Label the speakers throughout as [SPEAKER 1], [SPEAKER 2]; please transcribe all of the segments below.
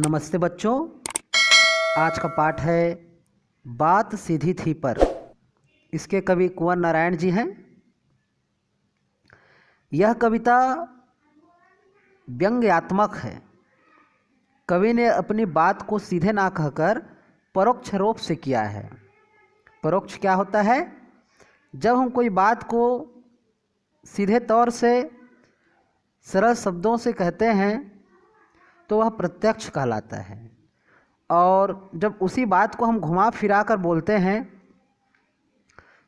[SPEAKER 1] नमस्ते बच्चों। आज का पाठ है बात सीधी थी पर। इसके कवि कुंवर नारायण जी हैं। यह कविता व्यंग्यात्मक है। कवि ने अपनी बात को सीधे ना कहकर परोक्ष रूप से किया है। परोक्ष क्या होता है? जब हम कोई बात को सीधे तौर से सरल शब्दों से कहते हैं तो वह प्रत्यक्ष कहलाता है, और जब उसी बात को हम घुमा फिरा कर बोलते हैं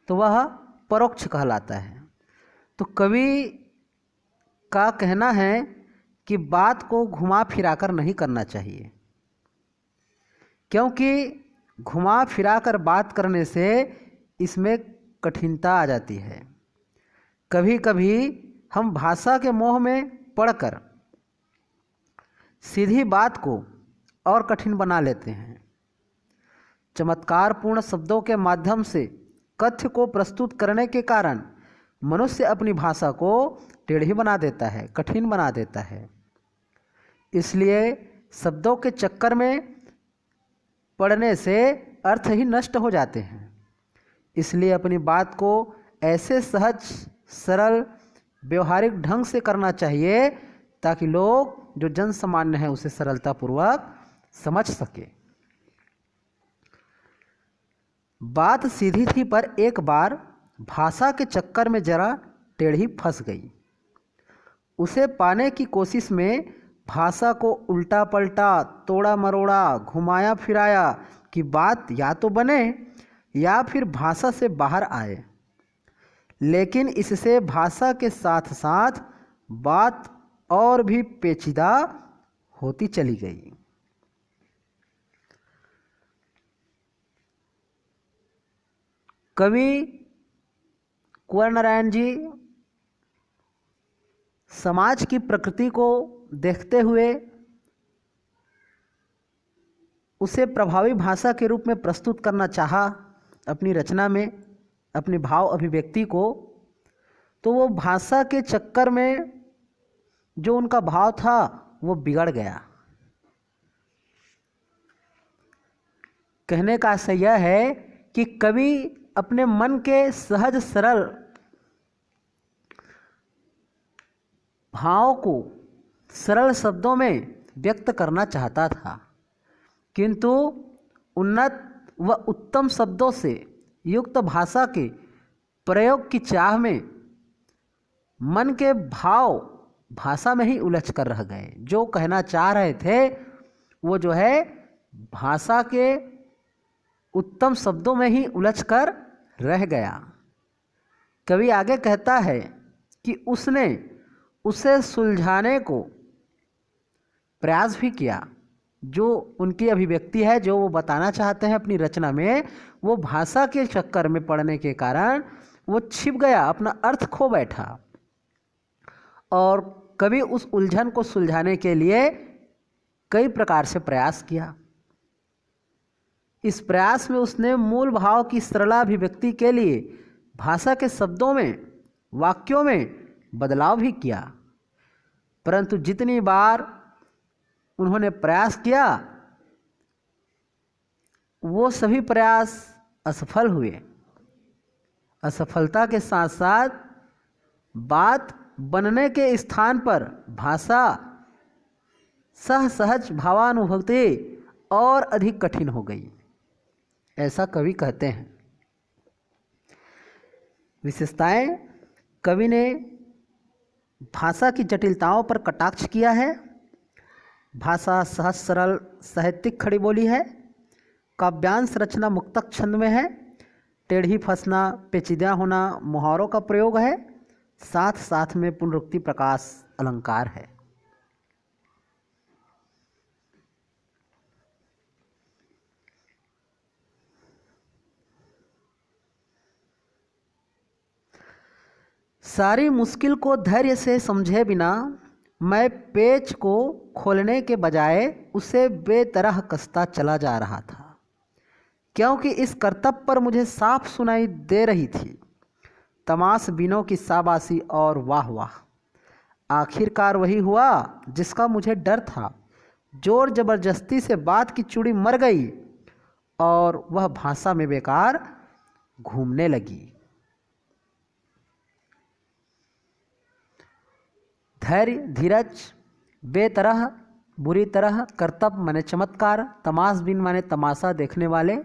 [SPEAKER 1] तो वह परोक्ष कहलाता है। तो कवि का कहना है कि बात को घुमा फिरा कर नहीं करना चाहिए, क्योंकि घुमा फिरा कर बात करने से इसमें कठिनता आ जाती है। कभी कभी हम भाषा के मोह में पड़कर सीधी बात को और कठिन बना लेते हैं। चमत्कारपूर्ण शब्दों के माध्यम से कथ्य को प्रस्तुत करने के कारण मनुष्य अपनी भाषा को टेढ़ी बना देता है, कठिन बना देता है। इसलिए शब्दों के चक्कर में पड़ने से अर्थ ही नष्ट हो जाते हैं। इसलिए अपनी बात को ऐसे सहज सरल व्यवहारिक ढंग से करना चाहिए ताकि लोग जो जन सामान्य है उसे सरलतापूर्वक समझ सके। बात सीधी थी पर एक बार भाषा के चक्कर में जरा टेढ़ी फंस गई। उसे पाने की कोशिश में भाषा को उल्टा पलटा, तोड़ा मरोड़ा, घुमाया फिराया कि बात या तो बने या फिर भाषा से बाहर आए। लेकिन इससे भाषा के साथ साथ बात और भी पेचीदा होती चली गई। कवि कुंवर नारायण जी समाज की प्रकृति को देखते हुए उसे प्रभावी भाषा के रूप में प्रस्तुत करना चाहा अपनी रचना में, अपने भाव अभिव्यक्ति को। तो वो भाषा के चक्कर में जो उनका भाव था वो बिगड़ गया। कहने का आशय यह है कि कवि अपने मन के सहज सरल भाव को सरल शब्दों में व्यक्त करना चाहता था, किंतु उन्नत व उत्तम शब्दों से युक्त भाषा के प्रयोग की चाह में मन के भाव भाषा में ही उलझ कर रह गए। जो कहना चाह रहे थे वो जो है भाषा के उत्तम शब्दों में ही उलझ कर रह गया। कवि आगे कहता है कि उसने उसे सुलझाने को प्रयास भी किया। जो उनकी अभिव्यक्ति है, जो वो बताना चाहते हैं अपनी रचना में, वो भाषा के चक्कर में पड़ने के कारण वो छिप गया, अपना अर्थ खो बैठा। और कवि उस उलझन को सुलझाने के लिए कई प्रकार से प्रयास किया। इस प्रयास में उसने मूल भाव की सरलाभिव्यक्ति के लिए भाषा के शब्दों में, वाक्यों में बदलाव भी किया। परंतु जितनी बार उन्होंने प्रयास किया वो सभी प्रयास असफल हुए। असफलता के साथ साथ बात बनने के स्थान पर भाषा सहज भावानुभूति और अधिक कठिन हो गई, ऐसा कवि कहते हैं। विशेषताएं: कवि ने भाषा की जटिलताओं पर कटाक्ष किया है। भाषा सहज सरल साहित्यिक खड़ी बोली है। काव्यांश रचना मुक्तक छंद में है। टेढ़ी फंसना, पेचीदा होना मुहावरों का प्रयोग है। साथ साथ में पुनरुक्ति प्रकाश अलंकार है। सारी मुश्किल को धैर्य से समझे बिना मैं पेच को खोलने के बजाय उसे बेतरह कसता चला जा रहा था, क्योंकि इस करतब पर मुझे साफ सुनाई दे रही थी तमाश बिनों की शाबाशी और वाह वाह। आखिरकार वही हुआ जिसका मुझे डर था। जोर जबरदस्ती से बात की चूड़ी मर गई और वह भाषा में बेकार घूमने लगी। धैर्य, धीरज, बेतरह, बुरी तरह, करतब माने चमत्कार, तमाशबीन माने तमाशा देखने वाले,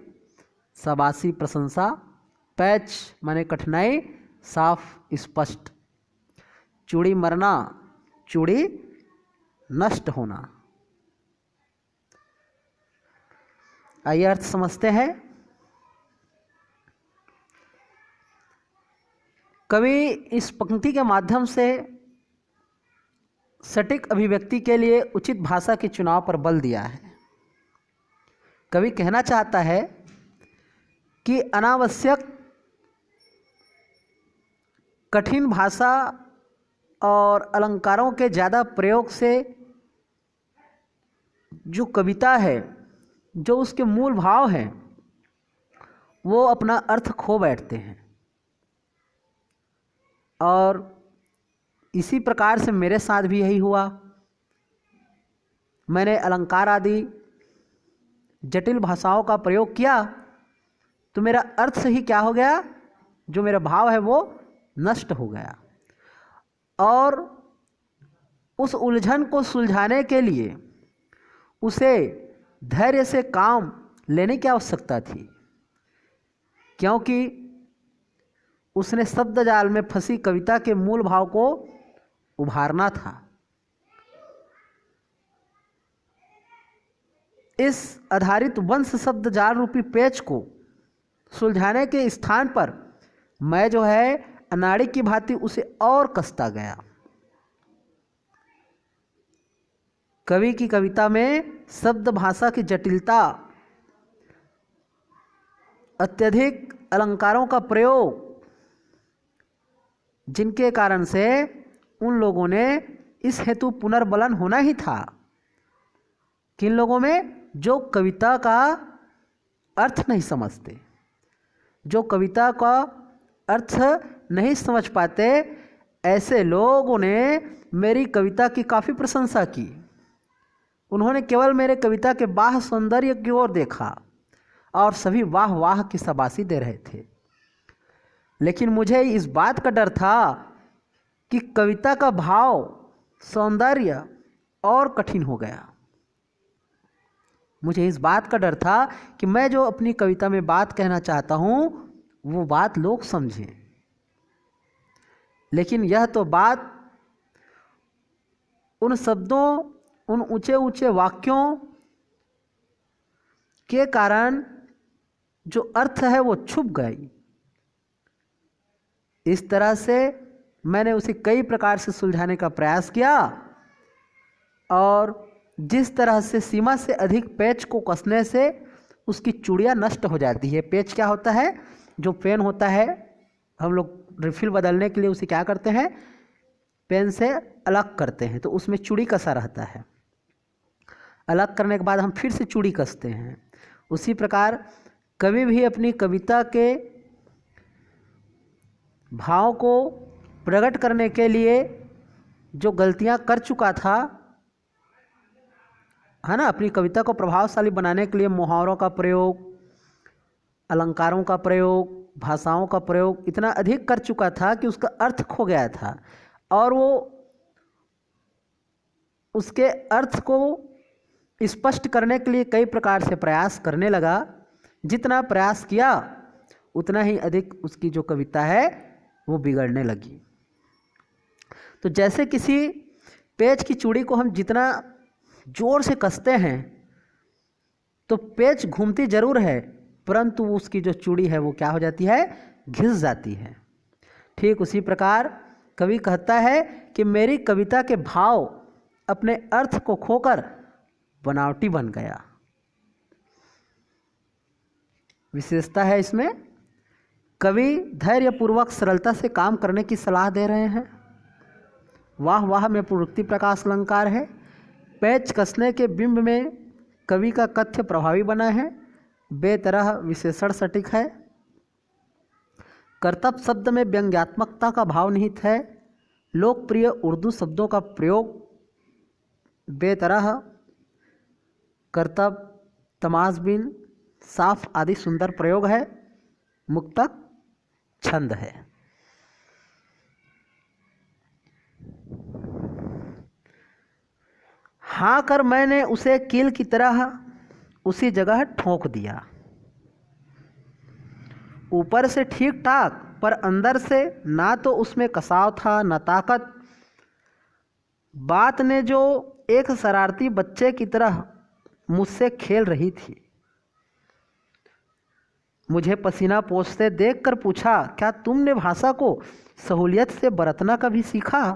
[SPEAKER 1] शाबाशी प्रशंसा, पैच माने कठिनाई, साफ स्पष्ट। चूड़ी मरना, चूड़ी नष्ट होना। आइए अर्थ समझते हैं। कवि इस पंक्ति के माध्यम से सटीक अभिव्यक्ति के लिए उचित भाषा के चुनाव पर बल दिया है। कवि कहना चाहता है कि अनावश्यक कठिन भाषा और अलंकारों के ज़्यादा प्रयोग से जो कविता है, जो उसके मूल भाव हैं, वो अपना अर्थ खो बैठते हैं। और इसी प्रकार से मेरे साथ भी यही हुआ। मैंने अलंकार आदि जटिल भाषाओं का प्रयोग किया तो मेरा अर्थ ही क्या हो गया, जो मेरा भाव है वो नष्ट हो गया। और उस उलझन को सुलझाने के लिए उसे धैर्य से काम लेने की आवश्यकता थी, क्योंकि उसने शब्द जाल में फंसी कविता के मूल भाव को उभारना था। इस आधारित वंश शब्द जाल रूपी पेच को सुलझाने के स्थान पर मैं जो है अनाड़ी की भांति उसे और कसता गया। कवि की कविता में शब्द भाषा की जटिलता, अत्यधिक अलंकारों का प्रयोग, जिनके कारण से उन लोगों ने इस हेतु पुनर्बलन होना ही था। किन लोगों में? जो कविता का अर्थ नहीं समझते, जो कविता का अर्थ नहीं समझ पाते, ऐसे लोगों ने मेरी कविता की काफ़ी प्रशंसा की। उन्होंने केवल मेरे कविता के बाह्य सौंदर्य की ओर देखा और सभी वाह वाह की शाबाशी दे रहे थे। लेकिन मुझे इस बात का डर था कि कविता का भाव, सौंदर्य और कठिन हो गया। मुझे इस बात का डर था कि मैं जो अपनी कविता में बात कहना चाहता हूँ वो बात लोग समझें। लेकिन यह तो बात उन शब्दों, उन ऊंचे ऊंचे वाक्यों के कारण जो अर्थ है वो छुप गई। इस तरह से मैंने उसे कई प्रकार से सुलझाने का प्रयास किया और जिस तरह से सीमा से अधिक पेच को कसने से उसकी चूड़ियाँ नष्ट हो जाती है। पेच क्या होता है? जो पेन होता है, हम लोग रिफिल बदलने के लिए उसे क्या करते हैं, पेन से अलग करते हैं, तो उसमें चूड़ी कसा रहता है। अलग करने के बाद हम फिर से चूड़ी कसते हैं। उसी प्रकार कवि भी अपनी कविता के भाव को प्रकट करने के लिए जो गलतियां कर चुका था, है ना, अपनी कविता को प्रभावशाली बनाने के लिए मुहावरों का प्रयोग, अलंकारों का प्रयोग, भाषाओं का प्रयोग इतना अधिक कर चुका था कि उसका अर्थ खो गया था और वो उसके अर्थ को स्पष्ट करने के लिए कई प्रकार से प्रयास करने लगा। जितना प्रयास किया उतना ही अधिक उसकी जो कविता है वो बिगड़ने लगी। तो जैसे किसी पेच की चूड़ी को हम जितना जोर से कसते हैं तो पेच घूमती जरूर है, परंतु उसकी जो चूड़ी है वो क्या हो जाती है, घिस जाती है। ठीक उसी प्रकार कवि कहता है कि मेरी कविता के भाव अपने अर्थ को खोकर बनावटी बन गया। विशेषता है इसमें, कवि धैर्यपूर्वक सरलता से काम करने की सलाह दे रहे हैं। वाह वाह में पूर्वोक्ति प्रकाश अलंकार है। पैच कसने के बिंब में कवि का कथ्य प्रभावी बना है। बेतरह विशेषण सटीक है। कर्तव्य शब्द में व्यंग्यात्मकता का भाव निहित है। लोकप्रिय उर्दू शब्दों का प्रयोग बेतरह करतब, तमाशबीन, साफ आदि सुंदर प्रयोग है। मुक्तक छंद है। हाँ कर मैंने उसे कील की तरह उसी जगह ठोक दिया। ऊपर से ठीक ठाक पर अंदर से ना तो उसमें कसाव था न ताकत। बात ने जो एक शरारती बच्चे की तरह मुझसे खेल रही थी। मुझे पसीना पोंछते देखकर पूछा, क्या तुमने भाषा को सहूलियत से बरतना कभी सीखा?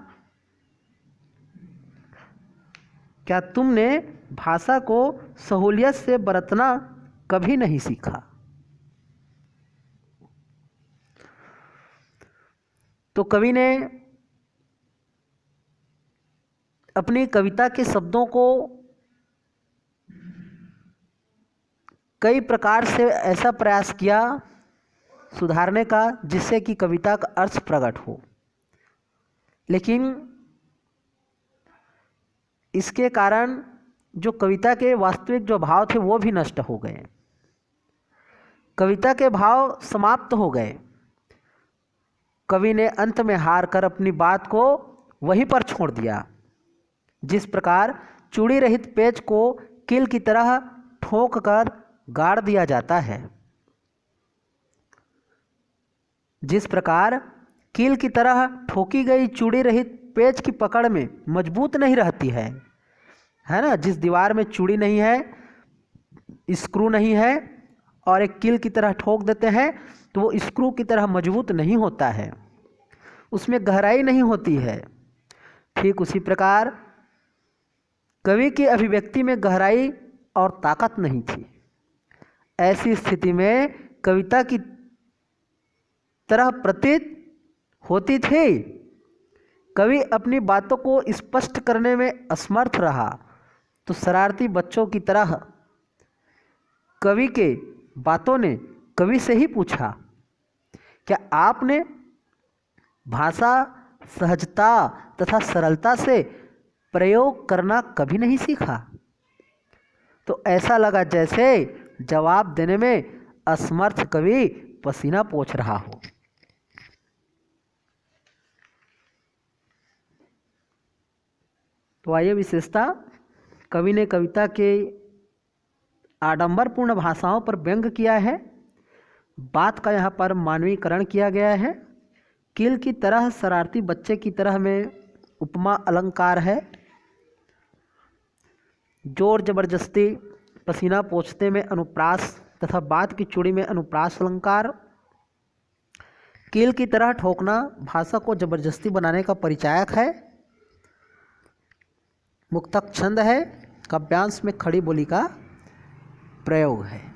[SPEAKER 1] क्या तुमने भाषा को सहूलियत से बरतना कभी नहीं सीखा? तो कवि ने अपनी कविता के शब्दों को कई प्रकार से ऐसा प्रयास किया सुधारने का जिससे कि कविता का अर्थ प्रकट हो, लेकिन इसके कारण जो कविता के वास्तविक जो भाव थे वो भी नष्ट हो गए। कविता के भाव समाप्त हो गए। कवि ने अंत में हार कर अपनी बात को वहीं पर छोड़ दिया। जिस प्रकार चूड़ी रहित पेच को कील की तरह ठोक कर गाड़ दिया जाता है, जिस प्रकार कील की तरह ठोकी गई चूड़ी रहित पेच की पकड़ में मजबूत नहीं रहती है ना। जिस दीवार में चूड़ी नहीं है, स्क्रू नहीं है और एक कील की तरह ठोक देते हैं तो वो स्क्रू की तरह मजबूत नहीं होता है, उसमें गहराई नहीं होती है। ठीक उसी प्रकार कवि की अभिव्यक्ति में गहराई और ताकत नहीं थी। ऐसी स्थिति में कविता की तरह प्रतीत होती थी। कवि अपनी बातों को स्पष्ट करने में असमर्थ रहा तो शरारती बच्चों की तरह कवि के बातों ने कवि से ही पूछा, क्या आपने भाषा सहजता तथा सरलता से प्रयोग करना कभी नहीं सीखा? तो ऐसा लगा जैसे जवाब देने में असमर्थ कवि पसीना पोंछ रहा हो। तो आइए विशेषता, कवि ने कविता के आडंबरपूर्ण भाषाओं पर व्यंग किया है। बात का यहाँ पर मानवीकरण किया गया है। कील की तरह शरारती बच्चे की तरह में उपमा अलंकार है। जोर जबरदस्ती, पसीना पोंछते में अनुप्रास तथा बात की चूड़ी में अनुप्रास अलंकार। कील की तरह ठोकना भाषा को जबरदस्ती बनाने का परिचायक है। मुक्तक छंद है। काव्यांश में खड़ी बोली का प्रयोग है।